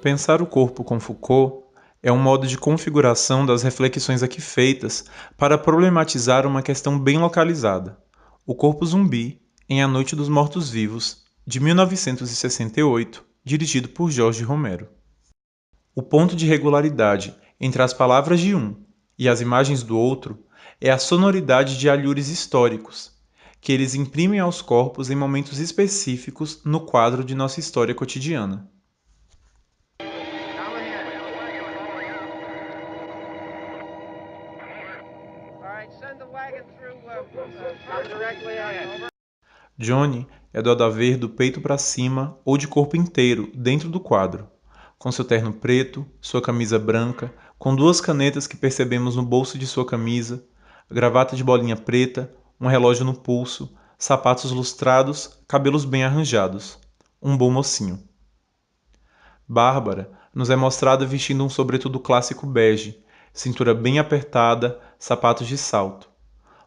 Pensar o corpo com Foucault é um modo de configuração das reflexões aqui feitas para problematizar uma questão bem localizada: o corpo zumbi em A Noite dos Mortos-Vivos, de 1968, dirigido por Jorge Romero. O ponto de regularidade entre as palavras de um e as imagens do outro é a sonoridade de alhures históricos, que eles imprimem aos corpos em momentos específicos no quadro de nossa história cotidiana. Johnny é do haver do peito para cima ou de corpo inteiro dentro do quadro, com seu terno preto, sua camisa branca, com duas canetas que percebemos no bolso de sua camisa, gravata de bolinha preta, um relógio no pulso, sapatos lustrados, cabelos bem arranjados. Um bom mocinho. Bárbara nos é mostrada vestindo um sobretudo clássico bege, cintura bem apertada, sapatos de salto.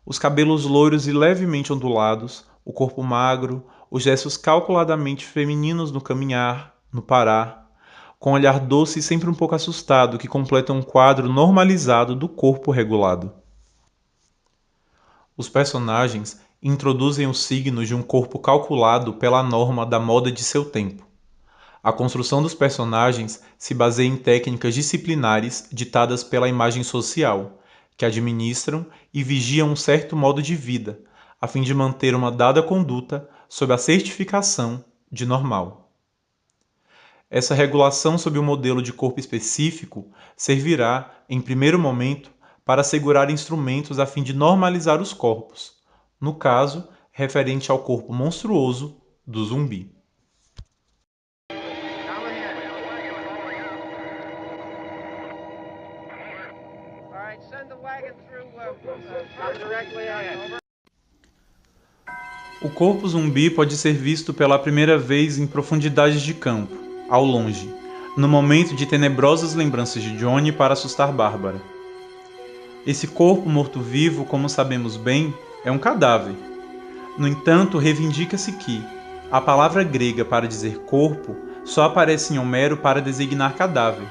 Os cabelos loiros e levemente ondulados, o corpo magro, os gestos calculadamente femininos no caminhar, no parar, com um olhar doce e sempre um pouco assustado que completa um quadro normalizado do corpo regulado. Os personagens introduzem os signos de um corpo calculado pela norma da moda de seu tempo. A construção dos personagens se baseia em técnicas disciplinares ditadas pela imagem social, que administram e vigiam um certo modo de vida, a fim de manter uma dada conduta sob a certificação de normal. Essa regulação sob um modelo de corpo específico servirá, em primeiro momento, para assegurar instrumentos a fim de normalizar os corpos, no caso, referente ao corpo monstruoso do zumbi. O corpo zumbi pode ser visto pela primeira vez em profundidades de campo, ao longe, no momento de tenebrosas lembranças de Johnny para assustar Bárbara. Esse corpo morto-vivo, como sabemos bem, é um cadáver. No entanto, reivindica-se que a palavra grega para dizer corpo só aparece em Homero para designar cadáver.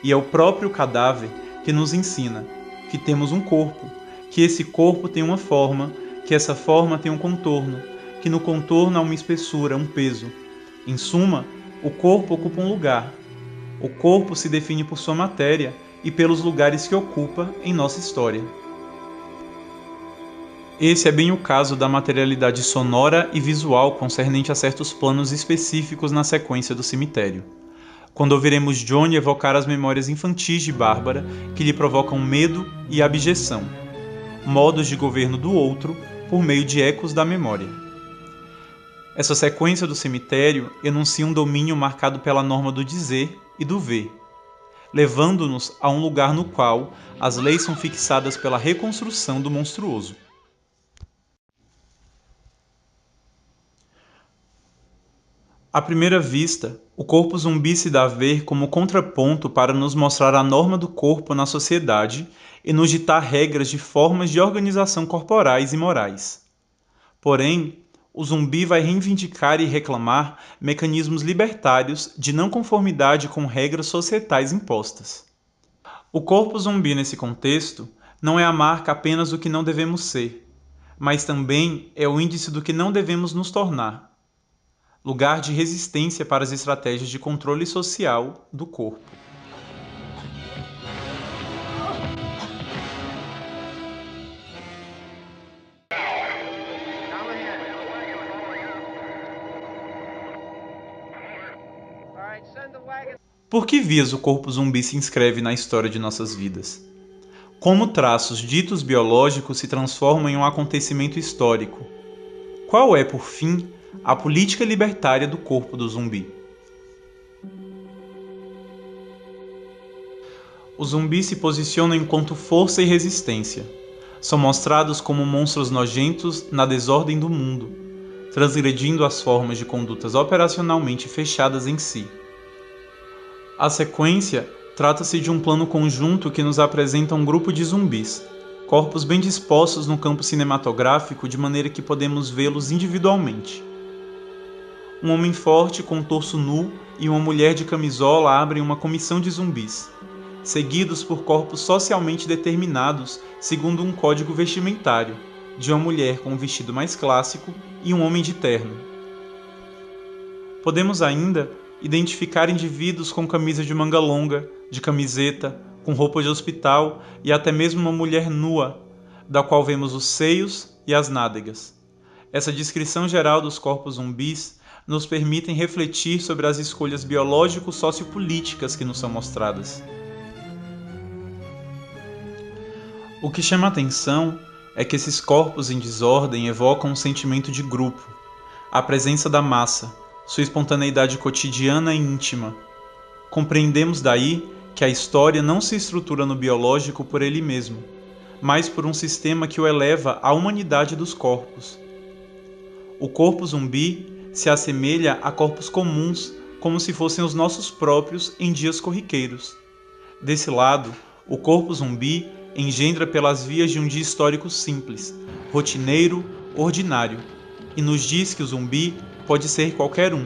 E é o próprio cadáver que nos ensina que temos um corpo, que esse corpo tem uma forma, que essa forma tem um contorno, que no contorno há uma espessura, um peso. Em suma, o corpo ocupa um lugar. O corpo se define por sua matéria e pelos lugares que ocupa em nossa história. Esse é bem o caso da materialidade sonora e visual concernente a certos planos específicos na sequência do cemitério, quando ouviremos Johnny evocar as memórias infantis de Bárbara que lhe provocam medo e abjeção, modos de governo do outro por meio de ecos da memória. Essa sequência do cemitério enuncia um domínio marcado pela norma do dizer e do ver, levando-nos a um lugar no qual as leis são fixadas pela reconstrução do monstruoso. À primeira vista, o corpo zumbi se dá a ver como contraponto para nos mostrar a norma do corpo na sociedade e nos ditar regras de formas de organização corporais e morais. Porém, o zumbi vai reivindicar e reclamar mecanismos libertários de não conformidade com regras societais impostas. O corpo zumbi nesse contexto não é a marca apenas do que não devemos ser, mas também é o índice do que não devemos nos tornar. Lugar de resistência para as estratégias de controle social do corpo. Por que vias o corpo zumbi se inscreve na história de nossas vidas? Como traços ditos biológicos se transformam em um acontecimento histórico? Qual é, por fim, a política libertária do corpo do zumbi? Os zumbis se posicionam enquanto força e resistência. São mostrados como monstros nojentos na desordem do mundo, transgredindo as formas de condutas operacionalmente fechadas em si. A sequência trata-se de um plano conjunto que nos apresenta um grupo de zumbis, corpos bem dispostos no campo cinematográfico de maneira que podemos vê-los individualmente. um homem forte com o torso nu e uma mulher de camisola abrem uma comissão de zumbis, seguidos por corpos socialmente determinados segundo um código vestimentário, de uma mulher com um vestido mais clássico e um homem de terno. Podemos ainda identificar indivíduos com camisa de manga longa, de camiseta, com roupa de hospital e até mesmo uma mulher nua, da qual vemos os seios e as nádegas. Essa descrição geral dos corpos zumbis nos permite refletir sobre as escolhas biológico-sociopolíticas que nos são mostradas. O que chama a atenção é que esses corpos em desordem evocam um sentimento de grupo, a presença da massa, sua espontaneidade cotidiana e íntima. Compreendemos daí que a história não se estrutura no biológico por ele mesmo, mas por um sistema que o eleva à humanidade dos corpos. O corpo zumbi se assemelha a corpos comuns, como se fossem os nossos próprios em dias corriqueiros. Desse lado, o corpo zumbi engendra pelas vias de um dia histórico simples, rotineiro, ordinário, e nos diz que o zumbi pode ser qualquer um.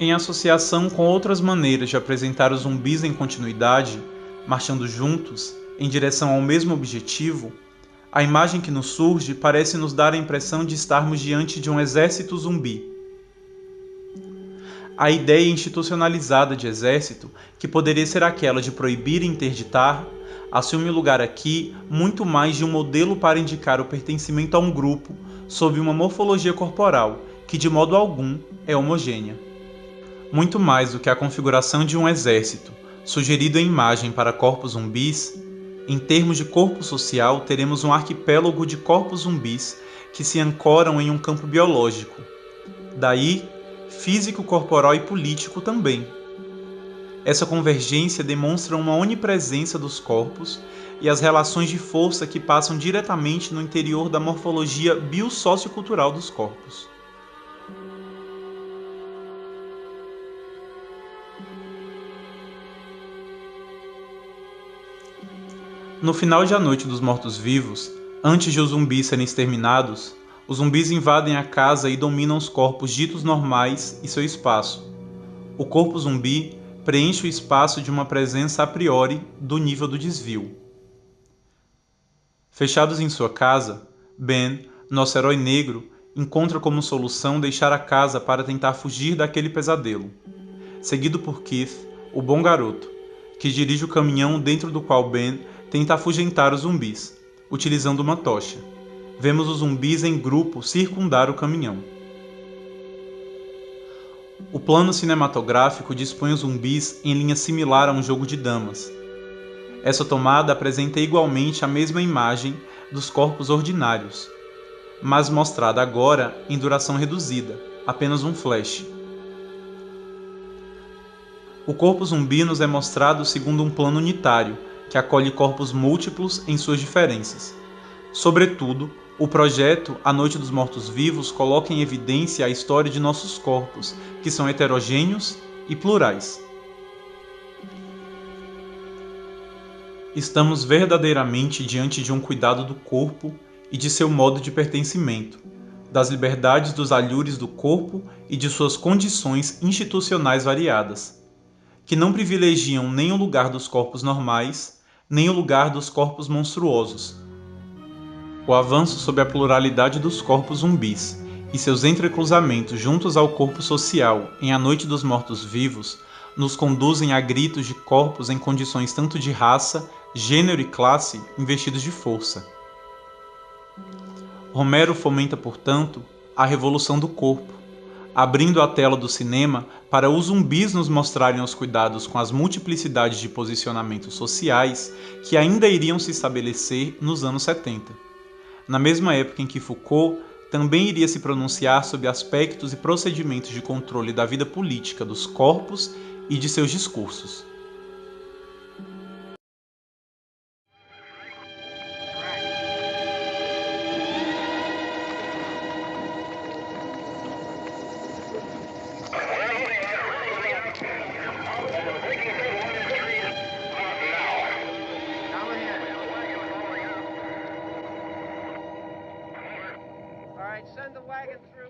Em associação com outras maneiras de apresentar os zumbis em continuidade, marchando juntos, em direção ao mesmo objetivo, a imagem que nos surge parece nos dar a impressão de estarmos diante de um exército zumbi. A ideia institucionalizada de exército, que poderia ser aquela de proibir e interditar, assume o lugar aqui muito mais de um modelo para indicar o pertencimento a um grupo sob uma morfologia corporal que de modo algum é homogênea. Muito mais do que a configuração de um exército, sugerido em imagem para corpos zumbis, em termos de corpo social teremos um arquipélago de corpos zumbis que se ancoram em um campo biológico. Daí, físico, corporal e político também. Essa convergência demonstra uma onipresença dos corpos e as relações de força que passam diretamente no interior da morfologia biosociocultural dos corpos. No final de A Noite dos Mortos-Vivos, antes de os zumbis serem exterminados, os zumbis invadem a casa e dominam os corpos ditos normais e seu espaço. O corpo zumbi preenche o espaço de uma presença a priori do nível do desvio. Fechados em sua casa, Ben, nosso herói negro, encontra como solução deixar a casa para tentar fugir daquele pesadelo. Seguido por Keith, o bom garoto, que dirige o caminhão dentro do qual Ben tenta afugentar os zumbis, utilizando uma tocha. Vemos os zumbis em grupo circundar o caminhão. O plano cinematográfico dispõe os zumbis em linha similar a um jogo de damas. Essa tomada apresenta igualmente a mesma imagem dos corpos ordinários, mas mostrada agora em duração reduzida, apenas um flash. O corpo zumbi nos é mostrado segundo um plano unitário, que acolhe corpos múltiplos em suas diferenças. Sobretudo, o projeto A Noite dos Mortos-Vivos coloca em evidência a história de nossos corpos, que são heterogêneos e plurais. Estamos verdadeiramente diante de um cuidado do corpo e de seu modo de pertencimento, das liberdades dos alhures do corpo e de suas condições institucionais variadas, que não privilegiam nem o lugar dos corpos normais, nem o lugar dos corpos monstruosos. O avanço sobre a pluralidade dos corpos zumbis e seus entrecruzamentos juntos ao corpo social em A Noite dos Mortos-Vivos nos conduzem a gritos de corpos em condições tanto de raça, gênero e classe investidos de força. Romero fomenta, portanto, a revolução do corpo, abrindo a tela do cinema para os zumbis nos mostrarem os cuidados com as multiplicidades de posicionamentos sociais que ainda iriam se estabelecer nos anos 70. Na mesma época em que Foucault também iria se pronunciar sobre aspectos e procedimentos de controle da vida política dos corpos e de seus discursos. right, send the wagon through.